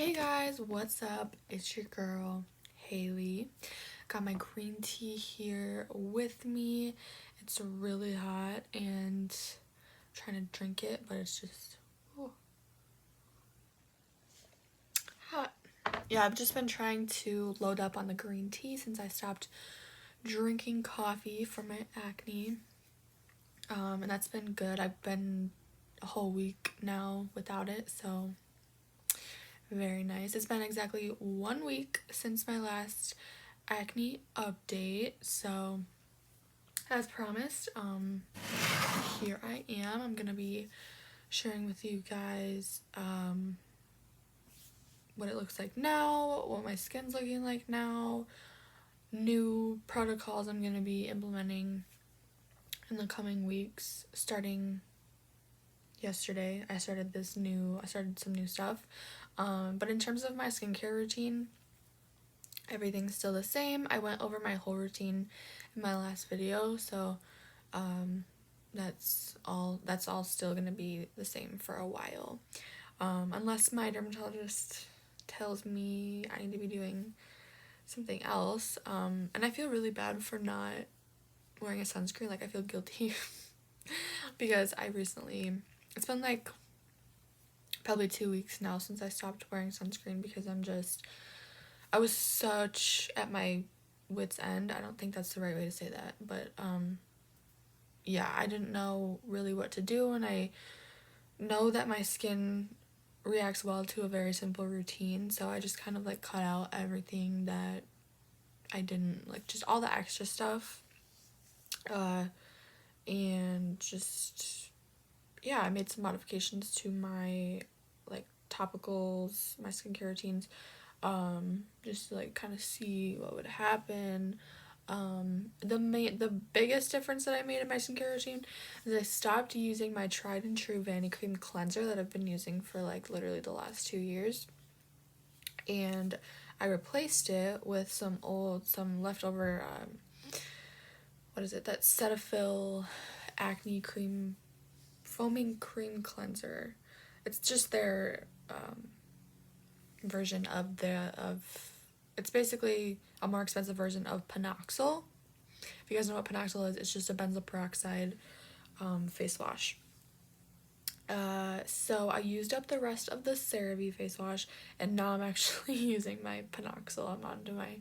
Hey guys, what's up? It's your girl, Haley. Got my green tea here with me. It's really hot and I'm trying to drink it, but it's just hot. Yeah, I've just been trying to load up on the green tea since I stopped drinking coffee for my acne. And that's been good. I've been a whole week now without it, so very nice. It's been exactly 1 week since my last acne update, so as promised, here I am. I'm gonna be sharing with you guys what it looks like now, what my skin's looking like now, new protocols I'm gonna be implementing in the coming weeks. Starting yesterday, I started some new stuff. But in terms of my skincare routine, everything's still the same. I went over my whole routine in my last video, so that's all still gonna be the same for a while, unless my dermatologist tells me I need to be doing something else. And I feel really bad for not wearing a sunscreen. Like, I feel guilty because it's been like probably 2 weeks now since I stopped wearing sunscreen because I was such at my wit's end. I don't think that's the right way to say that, but yeah, I didn't know really what to do, and I know that my skin reacts well to a very simple routine, so I just kind of like cut out everything that I didn't like, just all the extra stuff, and just, yeah, I made some modifications to my like topicals, my skincare routines, just to like kind of see what would happen. The biggest difference that I made in my skincare routine is I stopped using my tried and true Vanity Cream cleanser that I've been using for like literally the last 2 years, and I replaced it with some leftover that Cetaphil acne cream foaming cream cleanser. It's just their version of it's basically a more expensive version of Panoxyl. If you guys know what Panoxyl is, it's just a benzoyl peroxide face wash. So I used up the rest of the CeraVe face wash, and now I'm actually using my Panoxyl. I'm on to my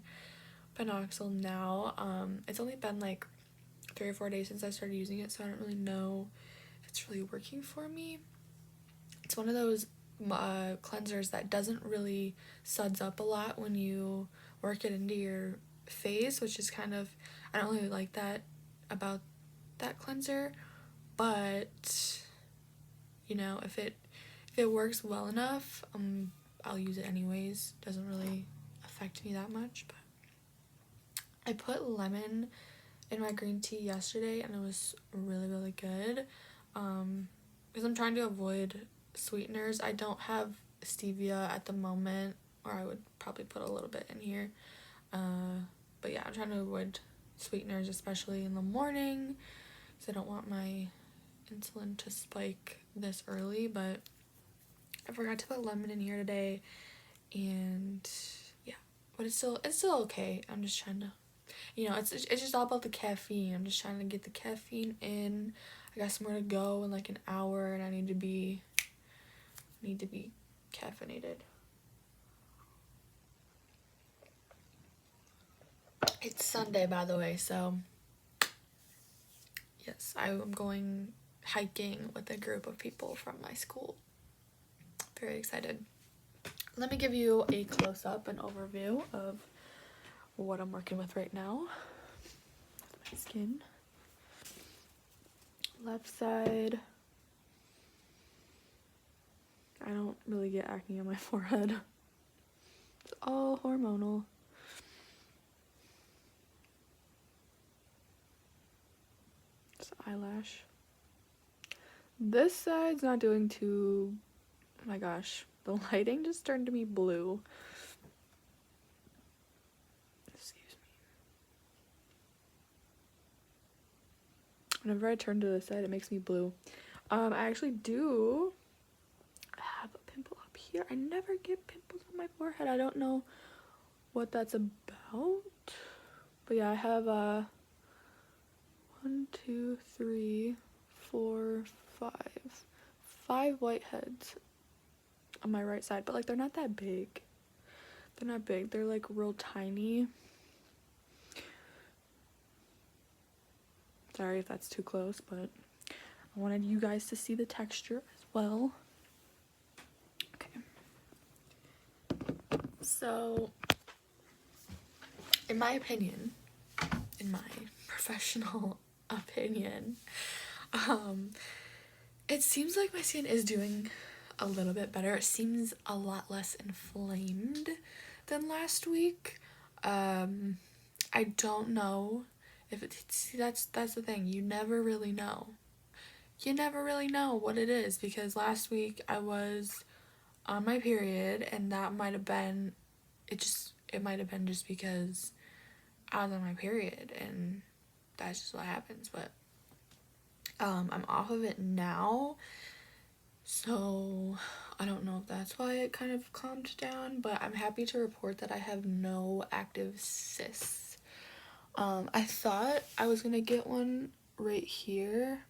Panoxyl now. It's only been like 3 or 4 days since I started using it, so I don't really know if it's really working for me. It's one of those cleansers that doesn't really suds up a lot when you work it into your face, which is kind of, I don't really like that about that cleanser, but you know, if it works well enough, I'll use it anyways. Doesn't really affect me that much. But I put lemon in my green tea yesterday, and it was really, really good, because I'm trying to avoid sweeteners. I don't have stevia at the moment, or I would probably put a little bit in here, but yeah, I'm trying to avoid sweeteners, especially in the morning, because I don't want my insulin to spike this early. But I forgot to put lemon in here today, and yeah, but it's still okay. I'm just trying to, it's just all about the caffeine. I'm just trying to get the caffeine in. I got somewhere to go in like an hour, and I need to be caffeinated. It's Sunday, by the way, so yes, I am going hiking with a group of people from my school. Very excited. Let me give you a close-up and overview of what I'm working with right now. My skin. Left side. I don't really get acne on my forehead. It's all hormonal. It's eyelash. This side's not doing too... Oh my gosh. The lighting just turned me blue. Excuse me. Whenever I turn to this side, it makes me blue. I actually do have a pimple up here. I never get pimples on forehead. I don't know what that's about, but yeah, I have 1, 2, 3, 4, 5 whiteheads on my right side, but like they're not that big. They're not big, they're like real tiny. Sorry if that's too close, but I wanted you guys to see the texture as well. Okay. So, in my opinion, in my professional opinion, it seems like my skin is doing a little bit better. It seems a lot less inflamed than last week. I don't know if see, that's the thing. You never really know. You never really know what it is, because last week I was on my period, and that might have been it might have been just because I was on my period, and that's just what happens. But I'm off of it now, so I don't know if that's why it kind of calmed down, but I'm happy to report that I have no active cysts. I thought I was gonna get one right here.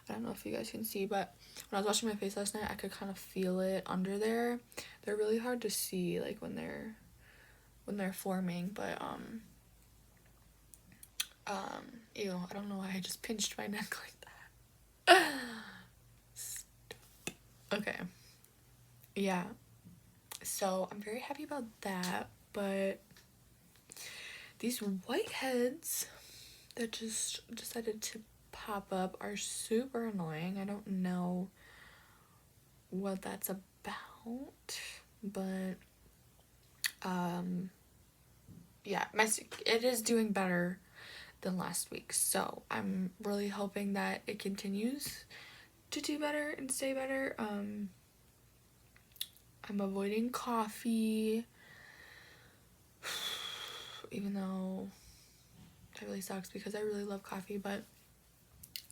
I don't know if you guys can see, but when I was washing my face last night, I could kind of feel it under there. They're really hard to see, like when they're forming, but ew, I don't know why I just pinched my neck like that. Okay. Yeah. So I'm very happy about that, but these whiteheads that just decided to pop up are super annoying. I don't know what that's about, but yeah, it is doing better than last week, so I'm really hoping that it continues to do better and stay better. I'm avoiding coffee, even though that really sucks because I really love coffee, but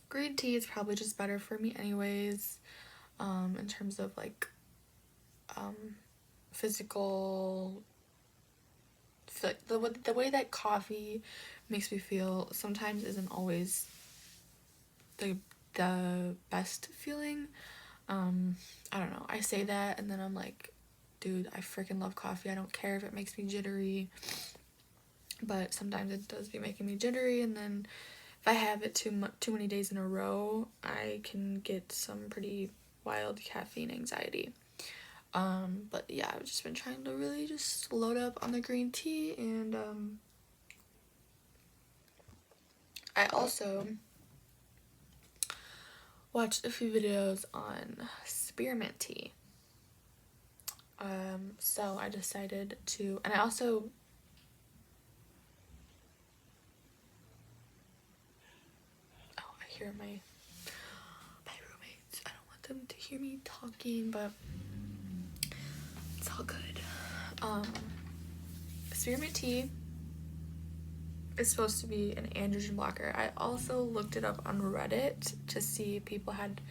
green tea is probably just better for me anyways, in terms of like physical, the way that coffee makes me feel sometimes isn't always the best feeling. I don't know, I say that and then I'm like, dude, I freaking love coffee. I don't care if it makes me jittery, but sometimes it does be making me jittery, and then if I have it too many days in a row, I can get some pretty wild caffeine anxiety. But yeah, I've just been trying to really just load up on the green tea, and I also watched a few videos on spearmint tea. So I decided to, and I also, oh, I hear my roommates. I don't want them to hear me talking, but it's all good. Spearmint tea is supposed to be an androgen blocker. I also looked it up on Reddit to see if people had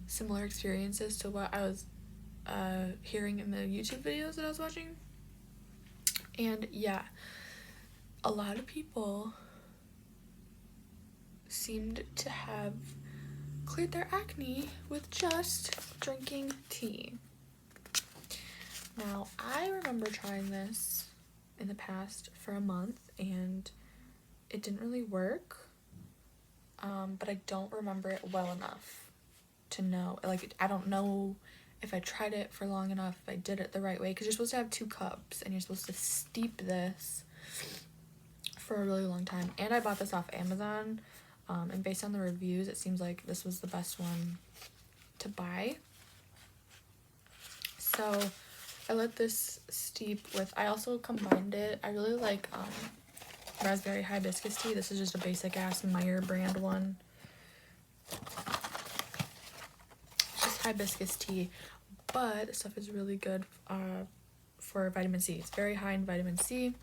similar experiences to what I was hearing in the YouTube videos that I was watching. And yeah, a lot of people seemed to have cleared their acne with just drinking tea. Now, I remember trying this in the past for a month, and it didn't really work, but I don't remember it well enough to know. Like, I don't know if I tried it for long enough, if I did it the right way, because you're supposed to have 2 cups, and you're supposed to steep this for a really long time. And I bought this off Amazon, and based on the reviews, it seems like this was the best one to buy. So I let this steep with, I also combined it, I really like raspberry hibiscus tea. This is just a basic ass Meyer brand one. Just hibiscus tea, but this stuff is really good for vitamin C. It's very high in vitamin C.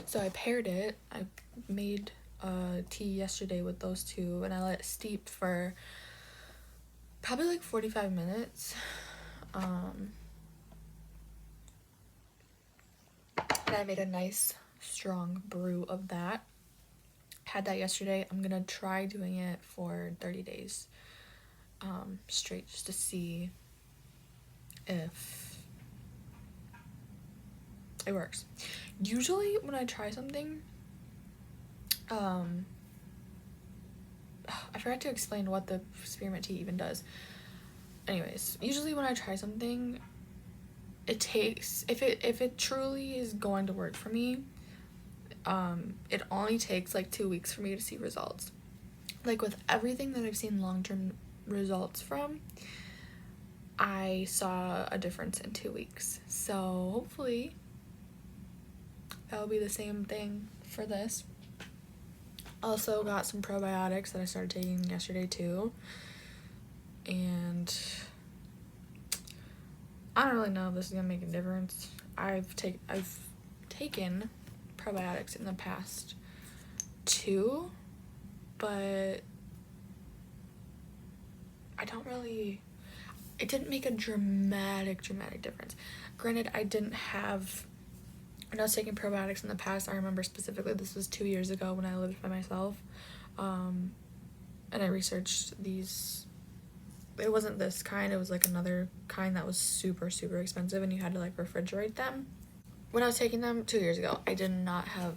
So I paired it. I made tea yesterday with those two, and I let it steep for probably like 45 minutes. and I made a nice strong brew of that. Had that yesterday. I'm gonna try doing it for 30 days straight, just to see if it works. Usually when I try something, I forgot to explain what the spearmint tea even does. Anyways, usually when I try something, it takes, if it truly is going to work for me, it only takes like 2 weeks for me to see results. Like with everything that I've seen long-term results from, I saw a difference in 2 weeks. So hopefully that'll be the same thing for this. Also got some probiotics that I started taking yesterday too. And I don't really know if this is gonna make a difference. I've taken probiotics in the past too, but it didn't make a dramatic difference. Granted, when I was taking probiotics in the past, I remember specifically this was 2 years ago when I lived by myself, and I researched these. It wasn't this kind, it was like another kind that was super expensive, and you had to like refrigerate them. When I was taking them 2 years ago, I did not have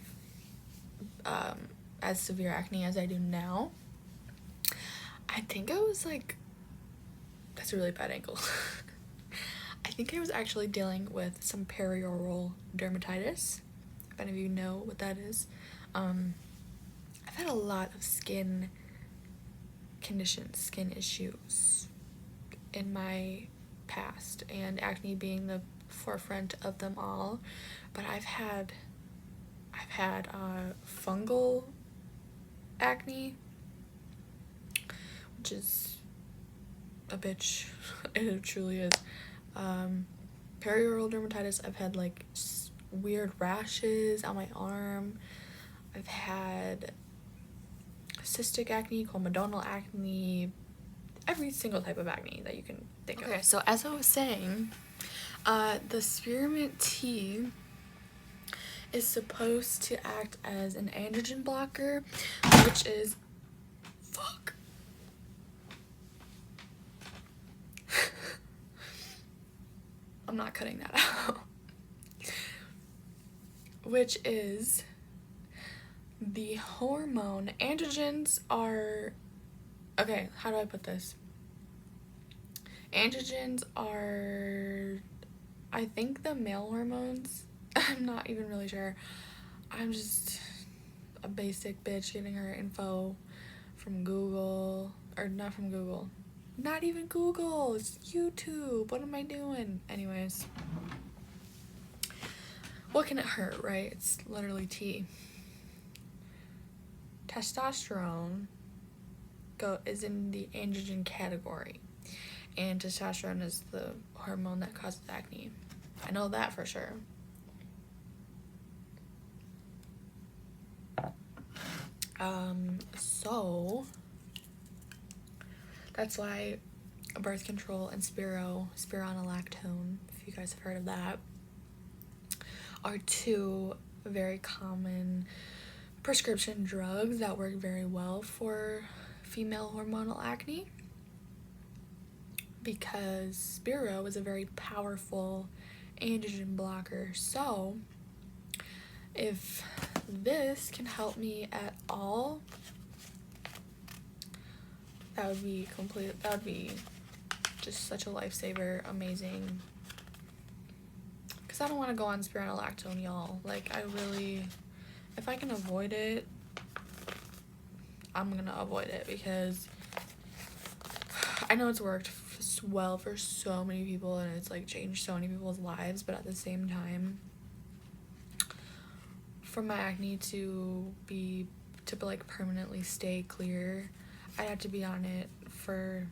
as severe acne as I do now. I think I was like, that's a really bad angle. I think I was actually dealing with some perioral dermatitis, if any of you know what that is. I've had a lot of skin conditions, skin issues in my past, and acne being the forefront of them all. But I've had fungal acne, which is a bitch. It truly is. Perioral dermatitis, I've had like weird rashes on my arm. I've had cystic acne, comedonal acne, every single type of acne that you can think of. Okay, so as I was saying, the spearmint tea is supposed to act as an androgen blocker, which is I'm not cutting that out. Which is the hormone. Androgens are, okay, how do I put this? Androgens are, I think, the male hormones. I'm not even really sure. I'm just a basic bitch getting her info from Google, or not from Google. Not even Google, it's YouTube. What am I doing? Anyways, what can it hurt, right? It's literally tea. Testosterone is in the androgen category, and testosterone is the hormone that causes acne. I know that for sure. So that's why birth control and spironolactone, if you guys have heard of that, are two very common prescription drugs that work very well for female hormonal acne, because spiro is a very powerful androgen blocker. So if this can help me at all, that would be just such a lifesaver. Amazing. Because I don't want to go on spironolactone, y'all. Like, I really, if I can avoid it, I'm gonna avoid it, because I know it's worked well for so many people, and it's like changed so many people's lives, but at the same time, for my acne to like permanently stay clear, I'd have to be on it for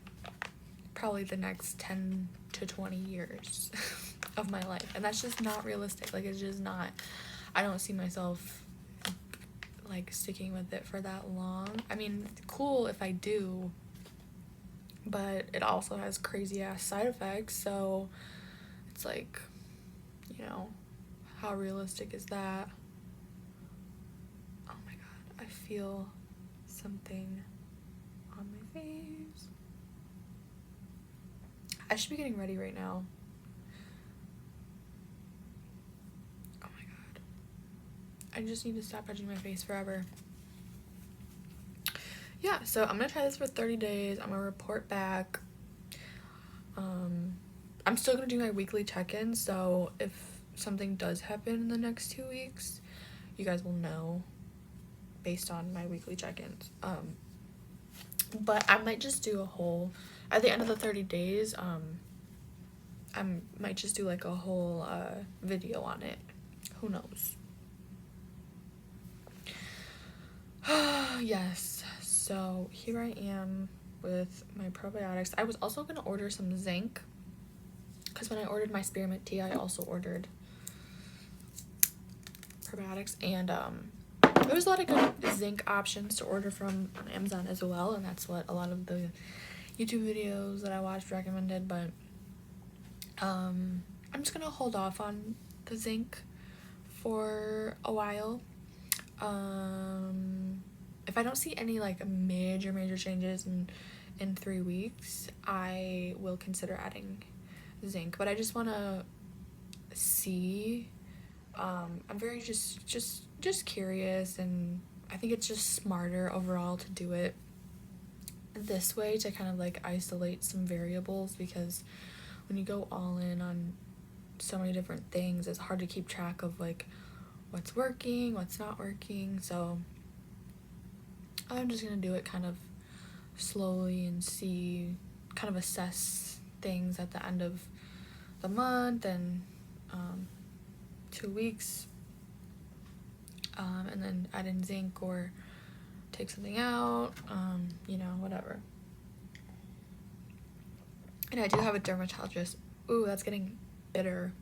probably the next 10 to 20 years of my life, and that's just not realistic. Like, it's just not. I don't see myself like sticking with it for that long. I mean, cool if I do, but it also has crazy ass side effects, so it's like, you know, how realistic is that? Oh my god, I feel something on my face. I should be getting ready right now. Oh my god. I just need to stop touching my face forever. Yeah, so I'm gonna try this for 30 days. I'm gonna report back. I'm still gonna do my weekly check-ins, so if something does happen in the next 2 weeks, you guys will know based on my weekly check-ins. But I might just do a whole, at the end of the 30 days, I might just do like a whole video on it. Who knows? Yes, so here I am with my probiotics. I was also gonna order some zinc, because when I ordered my spearmint tea, I also ordered probiotics, and there was a lot of good zinc options to order from on Amazon as well, and that's what a lot of the YouTube videos that I watched recommended. But I'm just gonna hold off on the zinc for a while. If I don't see any like major changes in 3 weeks, I will consider adding zinc, but I just want to see. I'm very just curious, and I think it's just smarter overall to do it this way, to kind of like isolate some variables, because when you go all in on so many different things, it's hard to keep track of like what's working, what's not working. So I'm just gonna do it kind of slowly and see, kind of assess things at the end of the month and 2 weeks, and then add in zinc or take something out, you know, whatever. And I do have a dermatologist. Ooh, that's getting bitter.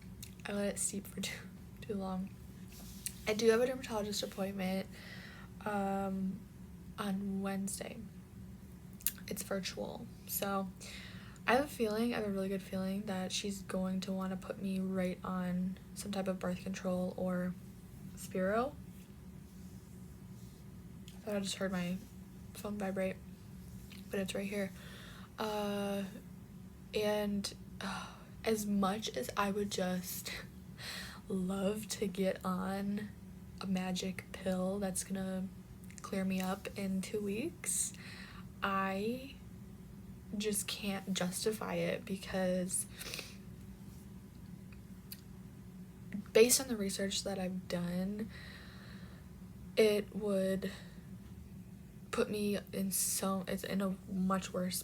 I let it steep for too long. I do have a dermatologist appointment on Wednesday. It's virtual, so I have a really good feeling that she's going to want to put me right on some type of birth control or Spiro. I thought I just heard my phone vibrate, but it's right here. And as much as I would just love to get on a magic pill that's gonna clear me up in 2 weeks, I just can't justify it, because based on the research that I've done, it would put me in a much worse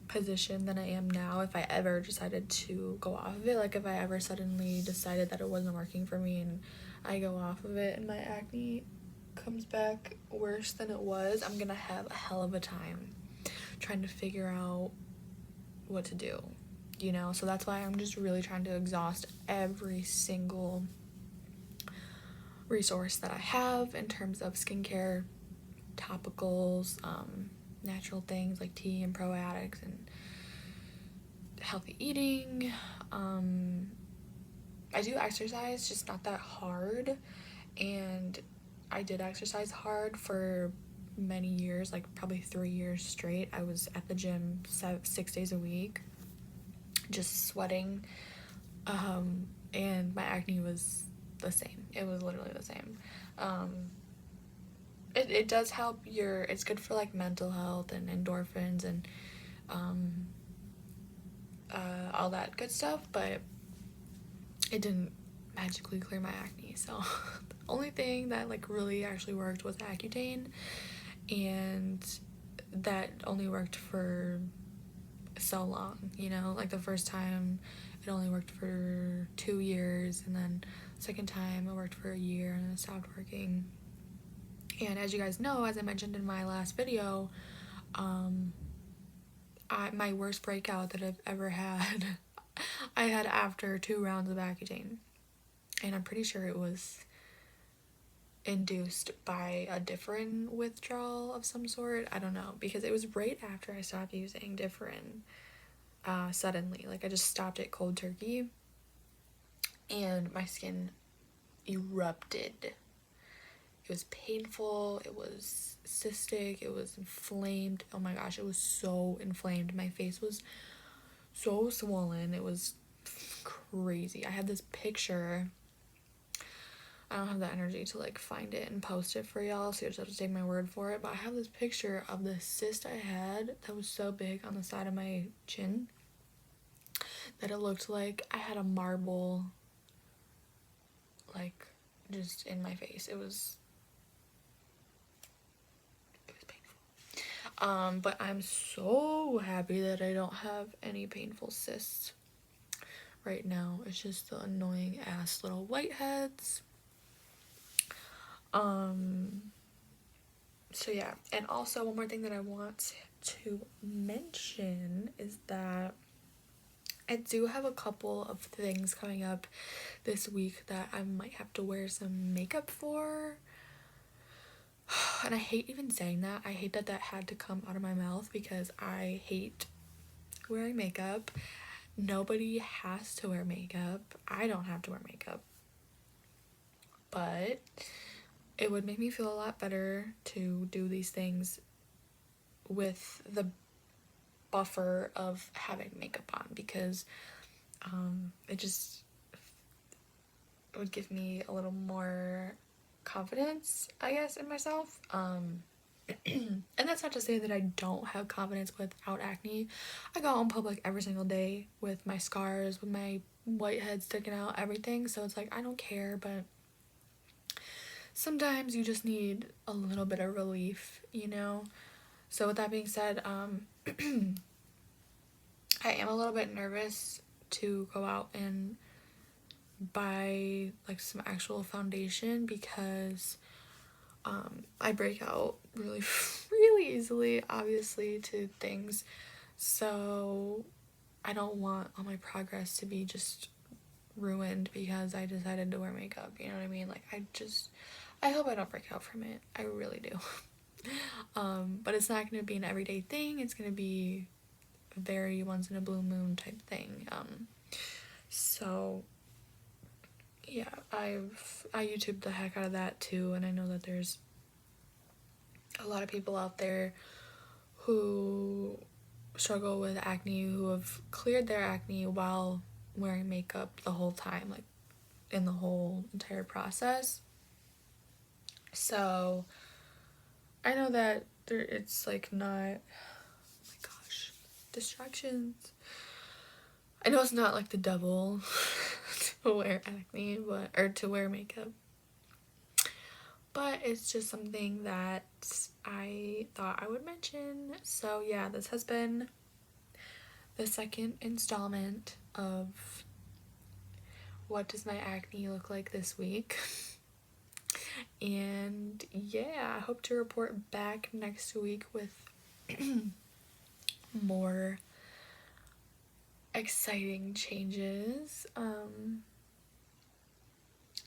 position than I am now if I ever decided to go off of it. Like if I ever suddenly decided that it wasn't working for me and I go off of it and my acne comes back worse than it was, I'm gonna have a hell of a time trying to figure out what to do, you know? So that's why I'm just really trying to exhaust every single resource that I have in terms of skincare, topicals, natural things like tea and probiotics and healthy eating. I do exercise, just not that hard, and I did exercise hard for many years, like probably 3 years straight. I was at the gym 6 days a week, just sweating, and my acne was the same. It was literally the same. It does help it's good for like mental health and endorphins and all that good stuff, but it didn't magically clear my acne. So the only thing that like really actually worked was Accutane, and that only worked for so long, you know? Like the first time it only worked for 2 years, and then second time it worked for a year, and then it stopped working. And as you guys know, as I mentioned in my last video, my worst breakout that I've ever had, I had after 2 rounds of Accutane. And I'm pretty sure it was induced by a different withdrawal of some sort. I don't know, because it was right after I stopped using different suddenly. Like I just stopped it cold turkey, and my skin erupted. It was painful, it was cystic, it was inflamed. Oh my gosh, it was so inflamed. My face was so swollen. It was crazy. I had this picture. I don't have the energy to like find it and post it for y'all, so you just have to take my word for it. But I have this picture of the cyst I had that was so big on the side of my chin that it looked like I had a marble like just in my face. It was painful. But I'm so happy that I don't have any painful cysts right now. It's just the annoying ass little whiteheads. So yeah, and also one more thing that I want to mention is that I do have a couple of things coming up this week that I might have to wear some makeup for. And I hate even saying that. I hate that that had to come out of my mouth because I hate wearing makeup. Nobody has to wear makeup. I don't have to wear makeup. But it would make me feel a lot better to do these things with the buffer of having makeup on, because it would give me a little more confidence, I guess, in myself. And that's not to say that I don't have confidence without acne. I go out in public every single day with my scars, with my whitehead sticking out, everything. So it's like, I don't care, but sometimes you just need a little bit of relief, you know? So with that being said, I am a little bit nervous to go out and buy like some actual foundation because I break out really really easily, obviously, to things. So I don't want all my progress to be just ruined because I decided to wear makeup, you know what I mean? Like, I hope I don't break out from it. I really do. But it's not going to be an everyday thing. It's going to be a very once in a blue moon type thing. So yeah, I YouTubed the heck out of that too, and I know that there's a lot of people out there who struggle with acne, who have cleared their acne while wearing makeup the whole time, like in the whole entire process. So I know that it's like not, oh my gosh, distractions. I know it's not like the devil to wear acne, or to wear makeup, but it's just something that I thought I would mention. So yeah, this has been the second installment of what does my acne look like this week. And yeah, I hope to report back next week with more exciting changes.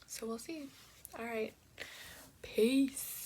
So we'll see. All right, peace.